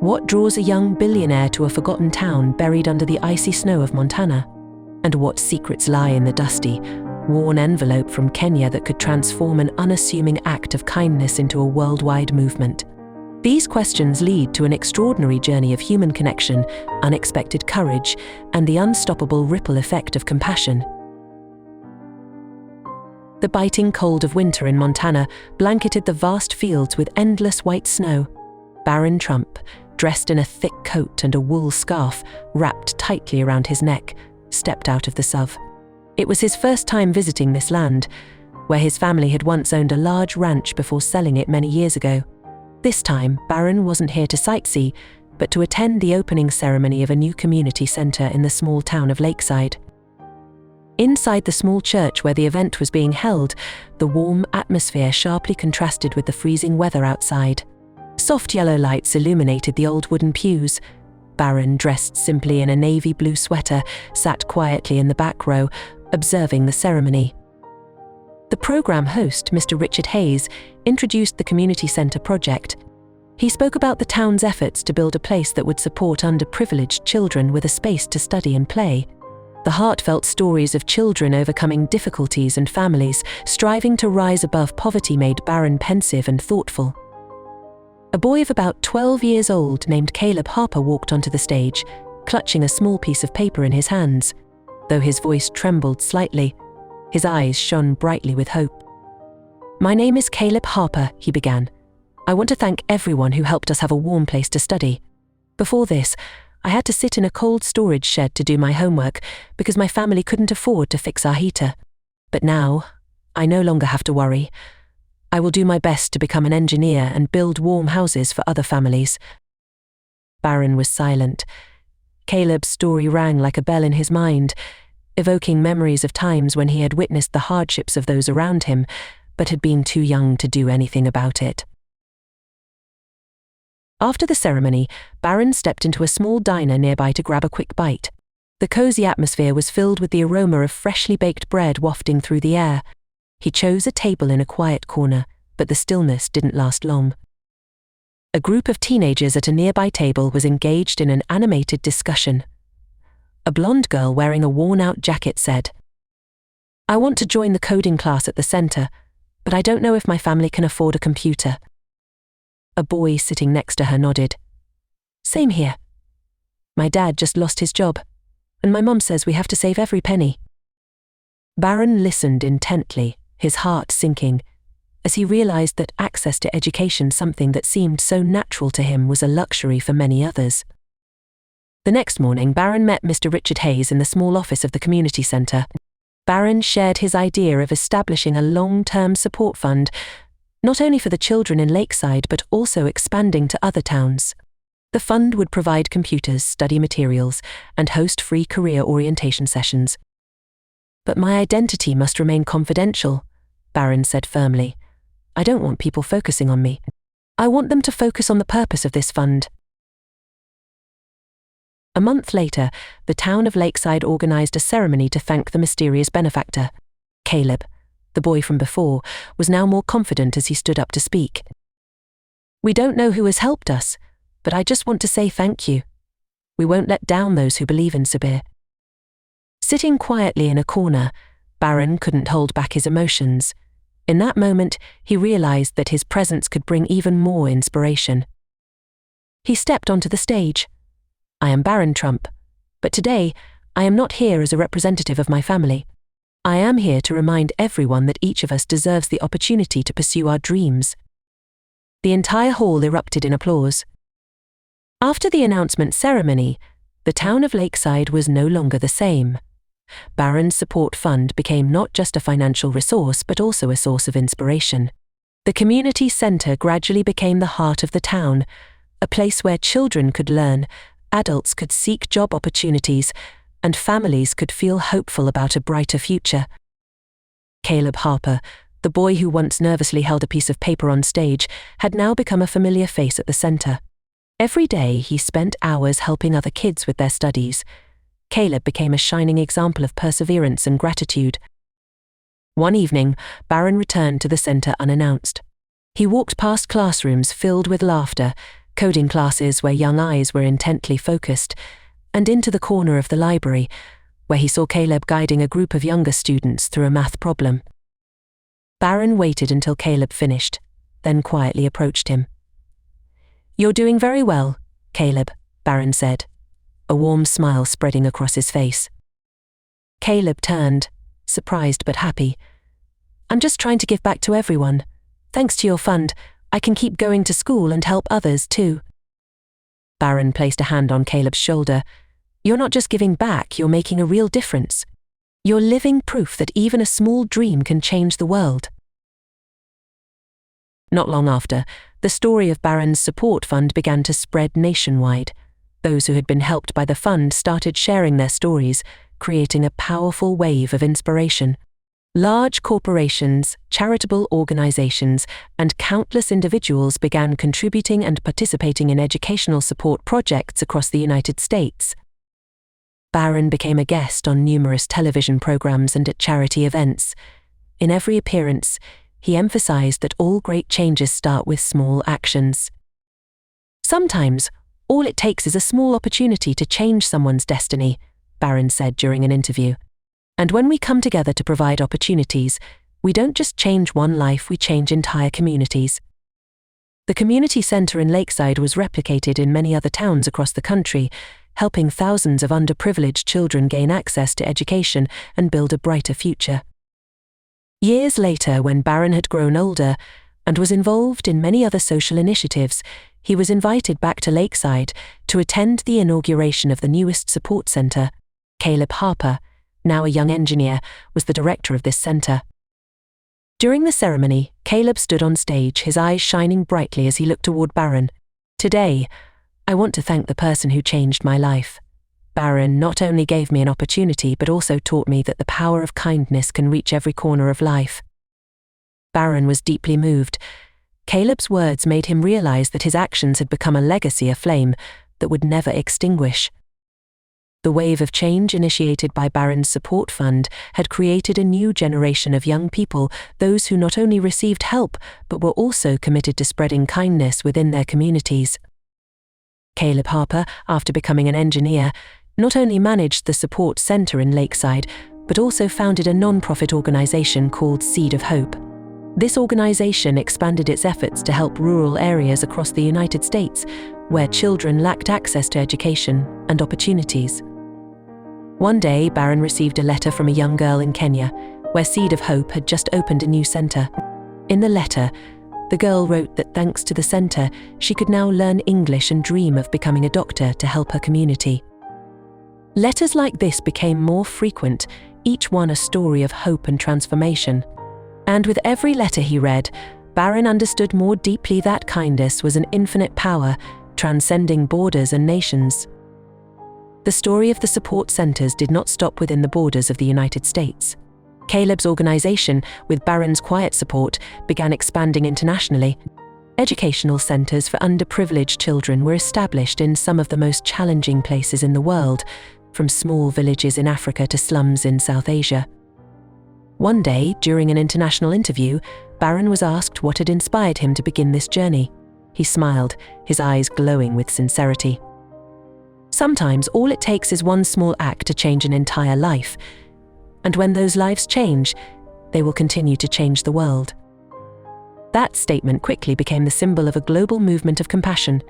What draws a young billionaire to a forgotten town buried under the icy snow of Montana? And what secrets lie in the dusty, worn envelope from Kenya that could transform an unassuming act of kindness into a worldwide movement? These questions lead to an extraordinary journey of human connection, unexpected courage, and the unstoppable ripple effect of compassion. The biting cold of winter in Montana blanketed the vast fields with endless white snow. Barron Trump, dressed in a thick coat and a wool scarf wrapped tightly around his neck, stepped out of the SUV. It was his first time visiting this land, where his family had once owned a large ranch before selling it many years ago. This time, Barron wasn't here to sightsee, but to attend the opening ceremony of a new community center in the small town of Lakeside. Inside the small church where the event was being held, the warm atmosphere sharply contrasted with the freezing weather outside. Soft yellow lights illuminated the old wooden pews. Barron, dressed simply in a navy blue sweater, sat quietly in the back row, observing the ceremony. The program host, Mr. Richard Hayes, introduced the community center project. He spoke about the town's efforts to build a place that would support underprivileged children with a space to study and play. The heartfelt stories of children overcoming difficulties and families striving to rise above poverty made Barron pensive and thoughtful. A boy of about 12 years old named Caleb Harper walked onto the stage, clutching a small piece of paper in his hands. Though his voice trembled slightly, his eyes shone brightly with hope. "My name is Caleb Harper," he began. "I want to thank everyone who helped us have a warm place to study. Before this, I had to sit in a cold storage shed to do my homework because my family couldn't afford to fix our heater. But now, I no longer have to worry. I will do my best to become an engineer and build warm houses for other families." Barron was silent. Caleb's story rang like a bell in his mind, evoking memories of times when he had witnessed the hardships of those around him, but had been too young to do anything about it. After the ceremony, Barron stepped into a small diner nearby to grab a quick bite. The cozy atmosphere was filled with the aroma of freshly baked bread wafting through the air. He chose a table in a quiet corner, but the stillness didn't last long. A group of teenagers at a nearby table was engaged in an animated discussion. A blonde girl wearing a worn-out jacket said, "I want to join the coding class at the center, but I don't know if my family can afford a computer." A boy sitting next to her nodded. "Same here. My dad just lost his job, and my mom says we have to save every penny." Barron listened intently, his heart sinking, as he realized that access to education, something that seemed so natural to him, was a luxury for many others. The next morning, Barron met Mr. Richard Hayes in the small office of the community center. Barron shared his idea of establishing a long-term support fund, not only for the children in Lakeside but also expanding to other towns. The fund would provide computers, study materials, and host free career orientation sessions. "But my identity must remain confidential," Barron said firmly. "I don't want people focusing on me. I want them to focus on the purpose of this fund." A month later, the town of Lakeside organized a ceremony to thank the mysterious benefactor. Caleb, the boy from before, was now more confident as he stood up to speak. "We don't know who has helped us, but I just want to say thank you. We won't let down those who believe in Sabir." Sitting quietly in a corner, Barron couldn't hold back his emotions. In that moment, he realized that his presence could bring even more inspiration. He stepped onto the stage. "I am Barron Trump, but today, I am not here as a representative of my family. I am here to remind everyone that each of us deserves the opportunity to pursue our dreams." The entire hall erupted in applause. After the announcement ceremony, the town of Lakeside was no longer the same. Barron's support fund became not just a financial resource but also a source of inspiration. The community center gradually became the heart of the town, a place where children could learn, adults could seek job opportunities, and families could feel hopeful about a brighter future. Caleb Harper, the boy who once nervously held a piece of paper on stage, had now become a familiar face at the center. Every day he spent hours helping other kids with their studies. Caleb became a shining example of perseverance and gratitude. One evening, Barron returned to the center unannounced. He walked past classrooms filled with laughter, coding classes where young eyes were intently focused, and into the corner of the library, where he saw Caleb guiding a group of younger students through a math problem. Barron waited until Caleb finished, then quietly approached him. "You're doing very well, Caleb," Barron said, a warm smile spreading across his face. Caleb turned, surprised but happy. "I'm just trying to give back to everyone. Thanks to your fund, I can keep going to school and help others too." Barron placed a hand on Caleb's shoulder. "You're not just giving back, you're making a real difference. You're living proof that even a small dream can change the world." Not long after, the story of Barron's support fund began to spread nationwide. Those who had been helped by the fund started sharing their stories, creating a powerful wave of inspiration. Large corporations, charitable organizations, and countless individuals began contributing and participating in educational support projects across the United States. Barron became a guest on numerous television programs and at charity events. In every appearance, he emphasized that all great changes start with small actions. "Sometimes, all it takes is a small opportunity to change someone's destiny," Barron said during an interview. "And when we come together to provide opportunities, we don't just change one life, we change entire communities." The community center in Lakeside was replicated in many other towns across the country, helping thousands of underprivileged children gain access to education and build a brighter future. Years later, when Barron had grown older and was involved in many other social initiatives, he was invited back to Lakeside to attend the inauguration of the newest support center. Caleb Harper, now a young engineer, was the director of this center. During the ceremony, Caleb stood on stage, his eyes shining brightly as he looked toward Barron. "Today, I want to thank the person who changed my life. Barron not only gave me an opportunity but also taught me that the power of kindness can reach every corner of life." Barron was deeply moved. Caleb's words made him realize that his actions had become a legacy, a flame that would never extinguish. The wave of change initiated by Barron's support fund had created a new generation of young people, those who not only received help but were also committed to spreading kindness within their communities. Caleb Harper, after becoming an engineer, not only managed the support center in Lakeside, but also founded a non-profit organization called Seed of Hope. This organization expanded its efforts to help rural areas across the United States, where children lacked access to education and opportunities. One day, Barron received a letter from a young girl in Kenya, where Seed of Hope had just opened a new center. In the letter, the girl wrote that thanks to the center, she could now learn English and dream of becoming a doctor to help her community. Letters like this became more frequent, each one a story of hope and transformation. And with every letter he read, Barron understood more deeply that kindness was an infinite power, transcending borders and nations. The story of the support centers did not stop within the borders of the United States. Caleb's organization, with Barron's quiet support, began expanding internationally. Educational centers for underprivileged children were established in some of the most challenging places in the world, from small villages in Africa to slums in South Asia. One day, during an international interview, Barron was asked what had inspired him to begin this journey. He smiled, his eyes glowing with sincerity. "Sometimes all it takes is one small act to change an entire life. And when those lives change, they will continue to change the world." That statement quickly became the symbol of a global movement of compassion.